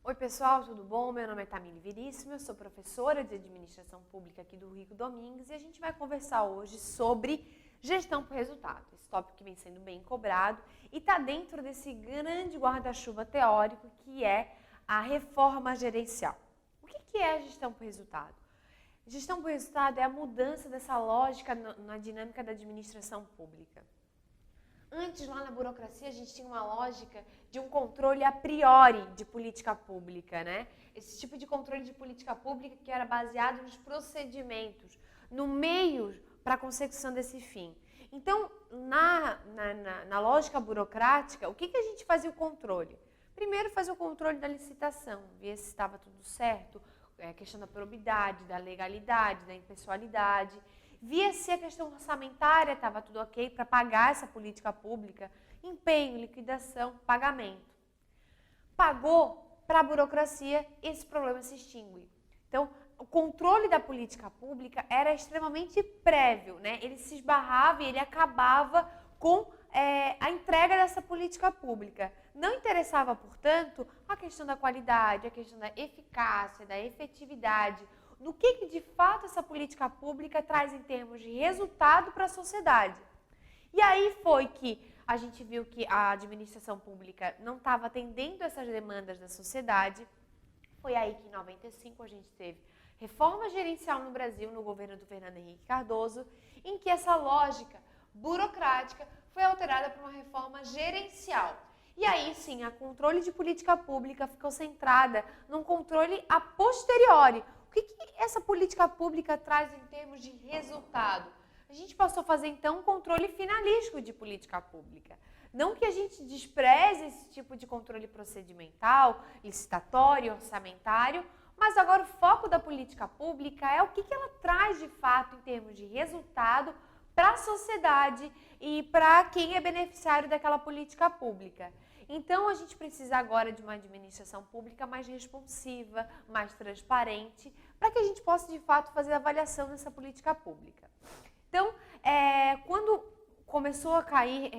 Oi pessoal, tudo bom? Meu nome é Tamile Veríssimo, eu sou professora de Administração Pública aqui do Rico Domingues e a gente vai conversar hoje sobre gestão por resultado. Esse tópico que vem sendo bem cobrado e está dentro desse grande guarda-chuva teórico que é a reforma gerencial. O que é a gestão por resultado? Gestão por resultado é a mudança dessa lógica na dinâmica da administração pública. Antes, lá na burocracia, a gente tinha uma lógica de um controle a priori de política pública, né? Esse tipo de controle de política pública que era baseado nos procedimentos, no meio para a consecução desse fim. Então, na lógica burocrática, o que a gente fazia o controle? Primeiro, fazia o controle da licitação, ver se estava tudo certo, a questão da probidade, da legalidade, da impessoalidade. Via se a questão orçamentária estava tudo ok para pagar essa política pública, empenho, liquidação, pagamento. Pagou, para a burocracia, esse problema se extingue. Então, o controle da política pública era extremamente prévio, né? Ele se esbarrava e ele acabava com a entrega dessa política pública. Não interessava, portanto, a questão da qualidade, a questão da eficácia, da efetividade, no que de fato essa política pública traz em termos de resultado para a sociedade. E aí foi que a gente viu que a administração pública não estava atendendo essas demandas da sociedade. Foi aí que em 95 a gente teve reforma gerencial no Brasil, no governo do Fernando Henrique Cardoso, em que essa lógica burocrática foi alterada por uma reforma gerencial. E aí sim, a controle de política pública ficou centrada num controle a posteriori. O que essa política pública traz em termos de resultado? A gente passou a fazer, então, um controle finalístico de política pública. Não que a gente despreze esse tipo de controle procedimental, licitatório, orçamentário, mas agora o foco da política pública é o que ela traz, de fato, em termos de resultado para a sociedade e para quem é beneficiário daquela política pública. Então, a gente precisa agora de uma administração pública mais responsiva, mais transparente, para que a gente possa, de fato, fazer a avaliação dessa política pública. Então, quando começou a cair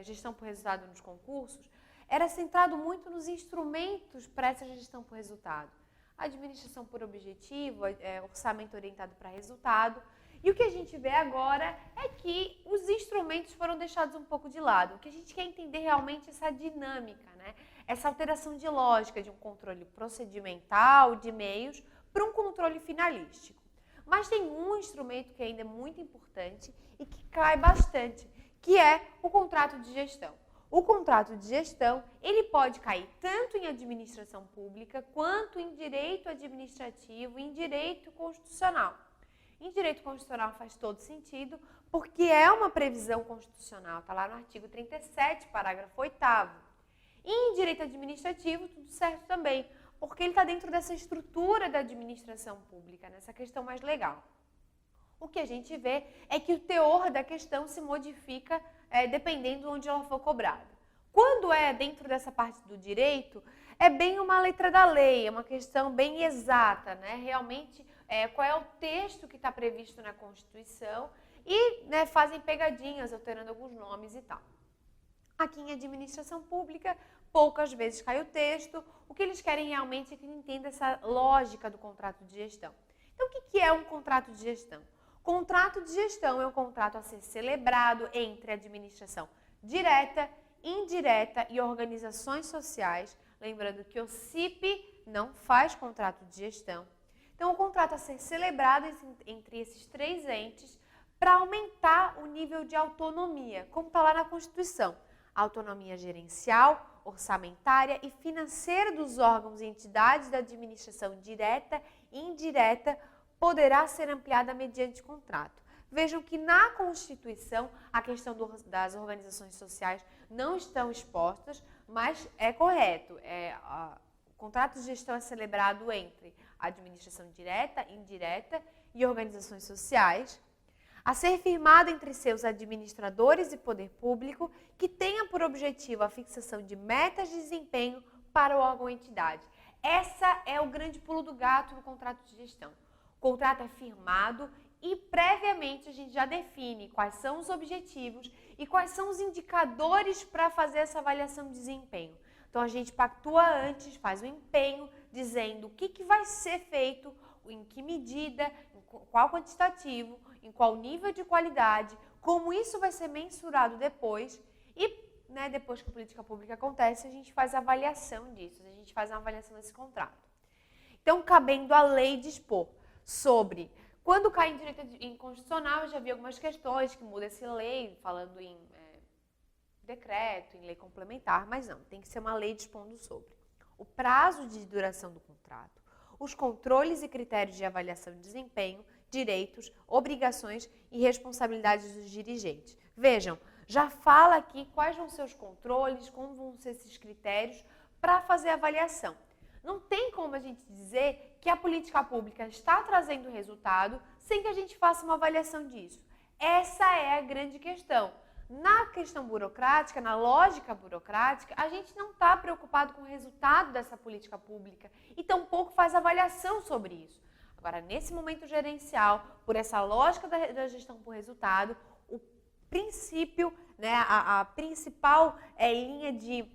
gestão por resultado nos concursos, era centrado muito nos instrumentos para essa gestão por resultado. Administração por objetivo, orçamento orientado para resultado. E o que a gente vê agora é que os instrumentos foram deixados um pouco de lado. O que a gente quer entender realmente é essa dinâmica, né? Essa alteração de lógica de um controle procedimental, de meios, para um controle finalístico. Mas tem um instrumento que ainda é muito importante e que cai bastante, que é o contrato de gestão. O contrato de gestão, ele pode cair tanto em administração pública, quanto em direito administrativo e em direito constitucional. Em direito constitucional faz todo sentido, porque é uma previsão constitucional, está lá no artigo 37, parágrafo 8º. E em direito administrativo, tudo certo também, porque ele está dentro dessa estrutura da administração pública, nessa questão mais legal. O que a gente vê é que o teor da questão se modifica dependendo de onde ela for cobrada. Quando é dentro dessa parte do direito, é bem uma letra da lei, é uma questão bem exata, né? Realmente, qual é o texto que está previsto na Constituição e fazem pegadinhas, alterando alguns nomes e tal. Aqui em administração pública, poucas vezes cai o texto. O que eles querem realmente é que entenda essa lógica do contrato de gestão. Então, o que é um contrato de gestão? Contrato de gestão é um contrato a ser celebrado entre administração direta, indireta e organizações sociais. Lembrando que o CIP não faz contrato de gestão. Então, o contrato a ser celebrado entre esses três entes para aumentar o nível de autonomia, como está lá na Constituição. Autonomia gerencial, orçamentária e financeira dos órgãos e entidades da administração direta e indireta poderá ser ampliada mediante contrato. Vejam que na Constituição a questão das organizações sociais não estão expostas, mas é correto. O contrato de gestão é celebrado entre a administração direta, indireta e organizações sociais, a ser firmado entre seus administradores e poder público, que tenha por objetivo a fixação de metas de desempenho para o órgão ou entidade. Essa é o grande pulo do gato no contrato de gestão. O contrato é firmado e previamente a gente já define quais são os objetivos e quais são os indicadores para fazer essa avaliação de desempenho. Então a gente pactua antes, faz o empenho, dizendo o que vai ser feito, em que medida, em qual quantitativo, em qual nível de qualidade, como isso vai ser mensurado depois e, né, depois que a política pública acontece, a gente faz a avaliação disso, a gente faz uma avaliação desse contrato. Então, cabendo a lei dispor sobre quando cai em direito inconstitucional, eu já vi algumas questões que muda essa lei, falando em decreto, em lei complementar, mas não, tem que ser uma lei dispondo sobre o prazo de duração do contrato, os controles e critérios de avaliação de desempenho, direitos, obrigações e responsabilidades dos dirigentes. Vejam, já fala aqui quais vão ser os controles, como vão ser esses critérios para fazer a avaliação. Não tem como a gente dizer que a política pública está trazendo resultado sem que a gente faça uma avaliação disso. Essa é a grande questão. Na questão burocrática, na lógica burocrática, a gente não está preocupado com o resultado dessa política pública e tampouco faz avaliação sobre isso. Agora, nesse momento gerencial, por essa lógica da gestão por resultado, o princípio, né, a principal linha de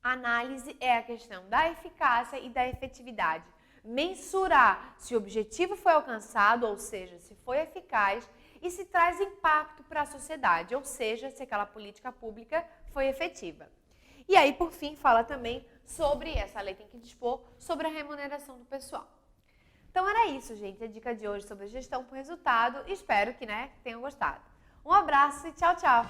análise é a questão da eficácia e da efetividade. Mensurar se o objetivo foi alcançado, ou seja, se foi eficaz, e se traz impacto para a sociedade, ou seja, se aquela política pública foi efetiva. E aí, por fim, fala também sobre, essa lei tem que dispor, sobre a remuneração do pessoal. Então era isso, gente, a dica de hoje sobre a gestão por resultado. Espero que tenham gostado. Um abraço e tchau, tchau!